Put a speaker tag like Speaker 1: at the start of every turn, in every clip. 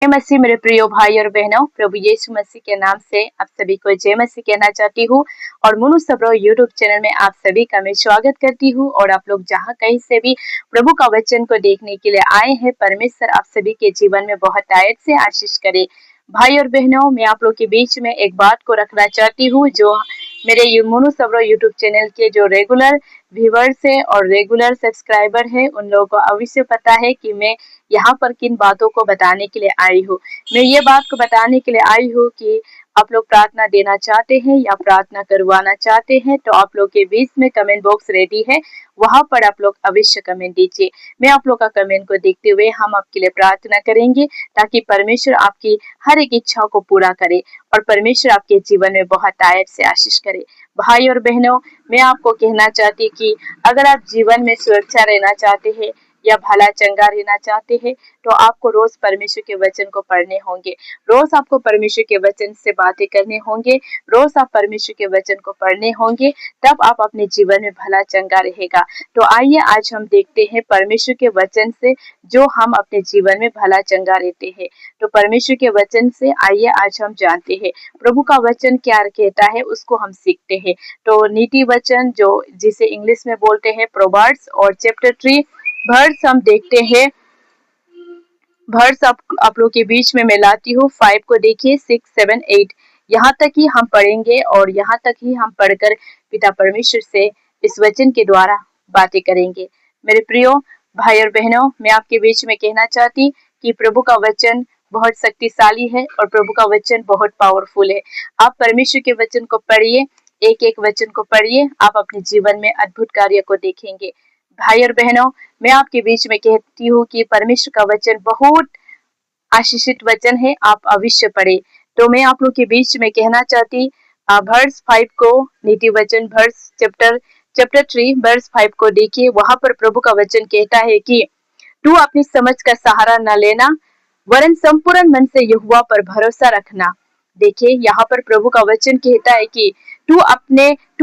Speaker 1: जय मसीह मेरे प्रिय भाई और बहनों, प्रभु यीशु मसीह के नाम से आप सभी को जय मसीह कहना चाहती हूँ। और मुनु सबरो यूट्यूब चैनल में आप सभी का मैं स्वागत करती हूँ। और आप लोग जहाँ कहीं से भी प्रभु का वचन को देखने के लिए आए हैं, परमेश्वर आप सभी के जीवन में बहुत आयत से आशीष करे। भाई और बहनों, मैं आप लोग के बीच में एक बात को रखना चाहती हूँ, जो मेरे मुनु सबरो यूट्यूब चैनल के जो रेगुलर व्यूवर्स है और रेगुलर सब्सक्राइबर है, उन लोगों को अवश्य पता है कि मैं यहाँ पर किन बातों को बताने के लिए आई हूँ। मैं ये बात को बताने के लिए आई हूँ कि आप लोग प्रार्थना देना चाहते हैं या प्रार्थना करवाना चाहते हैं, तो आप लोग के बीच में कमेंट बॉक्स रेडी है, वहां पर आप लोग अवश्य कमेंट दीजिए। मैं आप लोग का कमेंट को देखते हुए हम आपके लिए प्रार्थना करेंगे, ताकि परमेश्वर आपकी हर एक इच्छा को पूरा करे और परमेश्वर आपके जीवन में बहुत आयत से आशीष करे। भाई और बहनों, मैं आपको कहना चाहती कि अगर आप जीवन में सुरक्षा रहना चाहते हैं या भला चंगा रहना चाहते हैं, तो आपको रोज परमेश्वर के वचन को पढ़ने होंगे, रोज आपको परमेश्वर के वचन से बातें करने होंगे, रोज आप परमेश्वर के वचन को पढ़ने होंगे, तब आप अपने जीवन में भला चंगा रहेगा। तो आइए आज हम देखते हैं परमेश्वर के वचन से जो हम अपने जीवन में भला चंगा रहते हैं। तो परमेश्वर के वचन से आइए आज हम जानते हैं प्रभु का वचन क्या कहता है, उसको हम सीखते हैं। तो नीति वचन, जो जिसे इंग्लिश में बोलते हैं प्रोवर्ब्स, और चैप्टर 3 वर्स हम देखते हैं। वर्स आप लोग के बीच में मैं लाती हूँ। 5 को देखिए, 6, 7, 8 यहाँ तक ही हम पढ़ेंगे और यहाँ तक ही हम पढ़कर पिता परमेश्वर से इस वचन के द्वारा बातें करेंगे। मेरे प्रियो भाई और बहनों, मैं आपके बीच में कहना चाहती कि प्रभु का वचन बहुत शक्तिशाली है और प्रभु का वचन बहुत पावरफुल है। आप परमेश्वर के वचन को पढ़िए, एक एक वचन को पढ़िए, आप अपने जीवन में अद्भुत कार्य को देखेंगे। भाई और बहनों, मैं आपके बीच में कहती हूँ कि परमेश्वर का वचन बहुत आशीषित वचन है, आप अवश्य पढ़े। तो मैं आप लोग के बीच में कहना चाहती वर्स 5 को, नीति वचन वर्स चैप्टर 3 वर्स 5 को देखिए। वहां पर प्रभु का वचन कहता है कि तू अपनी समझ का सहारा न लेना, वरन संपूर्ण मन से यहोवा पर भरोसा रखना। देखिए, यहाँ पर प्रभु का वचन कहता है कि तू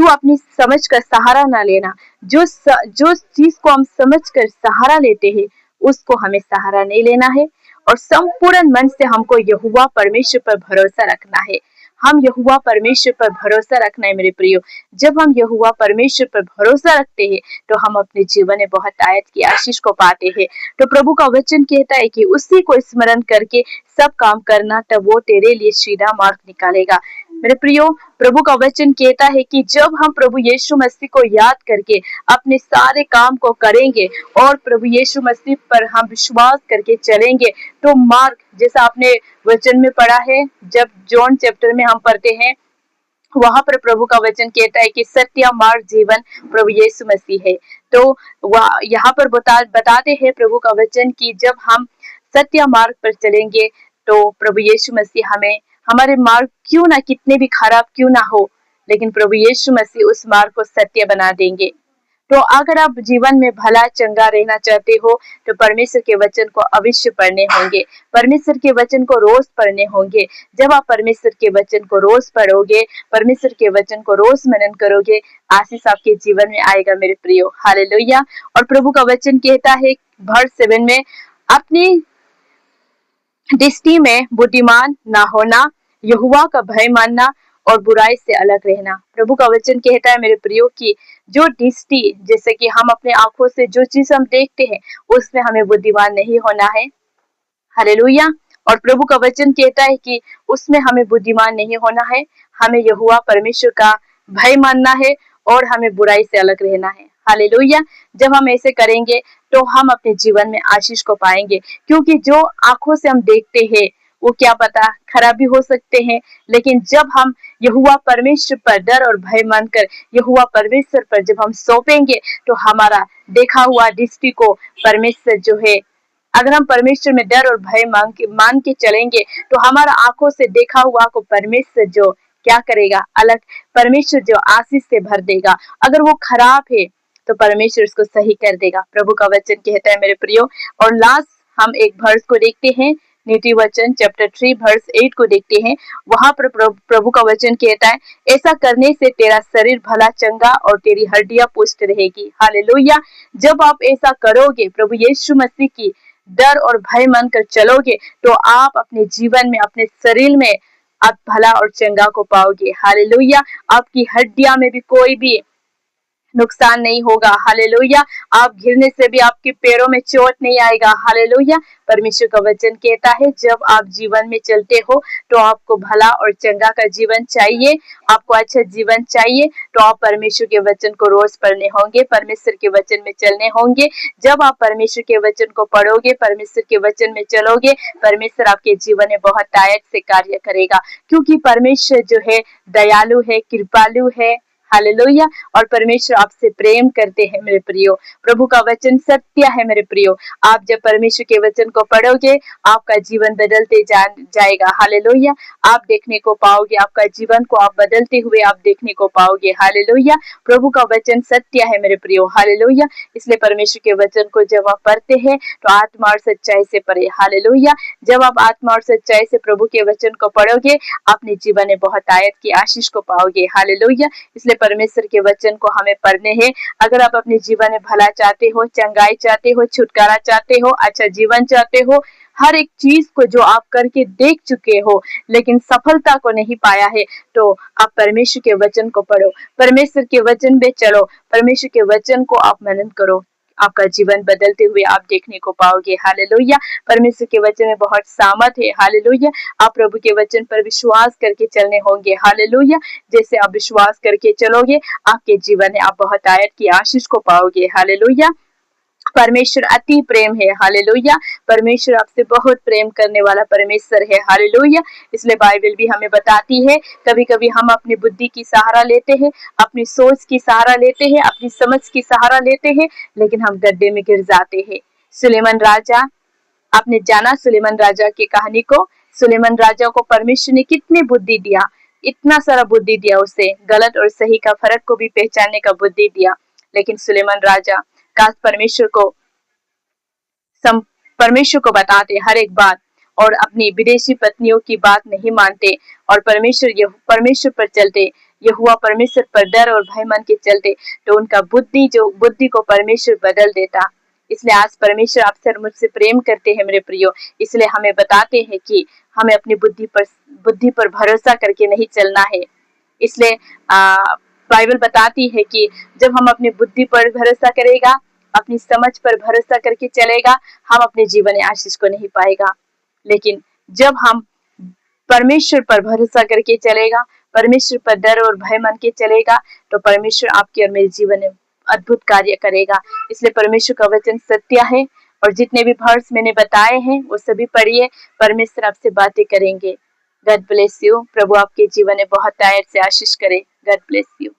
Speaker 1: अपनी समझ का सहारा ना लेना। जो चीज को हम समझ कर सहारा लेते हैं, उसको हमें सहारा नहीं लेना है, और संपूर्ण मन से हमको यहोवा परमेश्वर पर भरोसा रखना है। हम यहोवा परमेश्वर पर भरोसा रखना है मेरे प्रियो। जब हम यहोवा परमेश्वर पर भरोसा रखते हैं, तो हम अपने जीवन में बहुत आयत की आशीष को पाते हैं। तो प्रभु का वचन कहता है कि उसी को स्मरण करके सब काम करना, तब वो तेरे लिए सीधा मार्ग निकालेगा। मेरे प्रियो, प्रभु का वचन कहता है कि जब हम प्रभु यीशु मसीह को याद करके अपने सारे काम को करेंगे और प्रभु यीशु मसीह पर हम विश्वास करके चलेंगे, तो मार्ग, जैसा आपने वचन में पढ़ा है, जब जॉन चैप्टर में हम पढ़ते हैं, वहां पर प्रभु का वचन कहता है कि सत्य मार्ग जीवन प्रभु यीशु मसीह है। तो यहाँ पर बताते हैं प्रभु का वचन कि जब हम सत्य मार्ग पर चलेंगे, तो प्रभु यीशु मसीह हमें, हमारे मार्ग क्यों ना कितने भी खराब क्यों ना हो, लेकिन प्रभु यीशु मसीह उस मार्ग को सत्य बना देंगे। तो अगर आप जीवन में भला चंगा रहना चाहते हो, तो परमेश्वर के वचन को अवश्य पढ़ने होंगे, परमेश्वर के वचन को रोज पढ़ने होंगे। जब आप परमेश्वर के वचन को रोज पढ़ोगे, परमेश्वर के वचन को रोज मनन करोगे, आशीष आपके जीवन में आएगा मेरे प्रियो। हालेलुया। और प्रभु का वचन कहता है वर्स 7 में, अपनी दृष्टि में बुद्धिमान ना होना, यहोवा का भय मानना और बुराई से अलग रहना। प्रभु का वचन कहता है मेरे प्रियो कि जो दृष्टि, जैसे कि हम अपने आंखों से जो चीज हम देखते हैं, उसमें हमें बुद्धिमान नहीं होना है। हालेलुया। और प्रभु का वचन कहता है कि उसमें हमें बुद्धिमान नहीं होना है, हमें यहोवा परमेश्वर का भय मानना है और हमें बुराई से अलग रहना है। हालेलुया। जब हम ऐसे करेंगे, तो हम अपने जीवन में आशीष को पाएंगे, क्योंकि जो आंखों से हम देखते हैं, वो क्या पता खराब भी हो सकते हैं, लेकिन जब हम यहोवा परमेश्वर पर डर और भय मानकर यहोवा परमेश्वर पर जब हम सौंपेंगे, तो हमारा देखा हुआ दृष्टि को परमेश्वर जो है, अगर हम परमेश्वर में डर और भय मान के चलेंगे, तो हमारा आंखों से देखा हुआ को परमेश्वर जो क्या करेगा, अलग, परमेश्वर जो आशीष से भर देगा। अगर वो खराब है, तो परमेश्वर उसको सही कर देगा। प्रभु का वचन कहता है मेरे प्रियो। और लास्ट हम एक वर्स को देखते हैं, नीति वचन चैप्टर 3 वर्स 8 को देखते हैं। वहां पर प्रभु का वचन कहता है, ऐसा करने से तेरा शरीर भला चंगा और तेरी हड्डियां पुष्ट रहेगी। हालेलुया। जब आप ऐसा करोगे, प्रभु यीशु मसीह की डर और भय मानकर चलोगे तो आप अपने जीवन में, अपने शरीर में आप भला और चंगा को पाओगे। हालेलुया। आपकी हड्डियां में भी कोई भी नुकसान नहीं होगा। हालेलुया। आप गिरने से भी आपके पैरों में चोट नहीं आएगा। हालेलुया। परमेश्वर का वचन कहता है जब आप जीवन में चलते हो तो आपको भला और चंगा का जीवन चाहिए, आपको अच्छा जीवन चाहिए तो आप परमेश्वर के वचन को रोज पढ़ने होंगे, परमेश्वर के वचन में चलने होंगे। जब आप परमेश्वर के वचन को पढ़ोगे, परमेश्वर के वचन में चलोगे, परमेश्वर आपके जीवन में बहुत ताकत से कार्य करेगा, क्योंकि परमेश्वर जो है दयालु है, कृपालु है। हालेलुया। और परमेश्वर आपसे प्रेम करते हैं मेरे प्रियो। प्रभु का वचन सत्य है मेरे प्रियो। आप जब परमेश्वर के वचन को पढ़ोगे आपका जीवन बदलते जाएगा। हालेलुया। आप देखने को पाओगे, आपका जीवन को आप बदलते हुए आप देखने को पाओगे। हालेलुया। प्रभु का वचन सत्य है मेरे प्रियो। हालेलुया। इसलिए परमेश्वर के वचन को जब आप पढ़ते हैं तो आत्मा और सच्चाई से पढ़े। हालेलुया। जब आप आत्मा और सच्चाई से प्रभु के वचन को पढ़ोगे अपने जीवन में बहुत आयत की आशीष को पाओगे। हालेलुया। इसलिए परमेश्वर के वचन को हमें पढ़ने हैं। अगर आप अपने जीवन में भला चाहते हो, चंगाई चाहते हो, छुटकारा चाहते हो, अच्छा जीवन चाहते हो, हर एक चीज को जो आप करके देख चुके हो लेकिन सफलता को नहीं पाया है, तो आप परमेश्वर के वचन को पढ़ो, परमेश्वर के वचन में चलो, परमेश्वर के वचन को आप मनन करो, आपका जीवन बदलते हुए आप देखने को पाओगे। हालेलुया। परमेश्वर के वचन में बहुत सामर्थ है। हालेलुया। आप प्रभु के वचन पर विश्वास करके चलने होंगे। हालेलुया। जैसे आप विश्वास करके चलोगे आपके जीवन में आप बहुत आयत की आशीष को पाओगे। हालेलुया। परमेश्वर अति प्रेम है। हालेलुया। परमेश्वर आपसे बहुत प्रेम करने वाला परमेश्वर है। हालेलुया। इसलिए बाइबल भी हमें बताती है कभी कभी हम अपनी बुद्धि की सहारा लेते हैं, अपनी सोच की सहारा लेते हैं, अपनी समझ की सहारा लेते हैं, लेकिन हम गड्ढे में गिर जाते हैं। सुलेमान राजा, आपने जाना सुलेमान राजा की कहानी को। सुलेमान राजा को परमेश्वर ने कितनी बुद्धि दिया, इतना सारा बुद्धि दिया, उसे गलत और सही का फर्क को भी पहचानने का बुद्धि दिया, लेकिन सुलेमान राजा का परमेश्वर को बताते हर एक बात और अपनी विदेशी पत्नियों की बात नहीं मानते और परमेश्वर पर चलते, यहोवा परमेश्वर पर डर और भय मान के चलते, तो उनका बुद्धि को परमेश्वर बदल देता। इसलिए आज परमेश्वर आपसे और मुझसे प्रेम करते हैं मेरे प्रियो। इसलिए हमें बताते हैं कि हमें अपनी बुद्धि पर भरोसा करके नहीं चलना है। इसलिए बाइबल बताती है कि जब हम अपनी बुद्धि पर भरोसा करेगा, अपनी समझ पर भरोसा करके चलेगा, हम अपने जीवन में आशीष को नहीं पाएगा। लेकिन जब हम परमेश्वर पर भरोसा करके चलेगा, परमेश्वर पर डर और भय मान के चलेगा, तो परमेश्वर आपके और मेरे जीवन में अद्भुत कार्य करेगा। इसलिए परमेश्वर का वचन सत्य है और जितने भी वर्स मैंने बताए हैं वो सभी पढ़िए, परमेश्वर आपसे बातें करेंगे। God bless you. प्रभु आपके जीवन में बहुत तायत से आशीष करे। God bless you.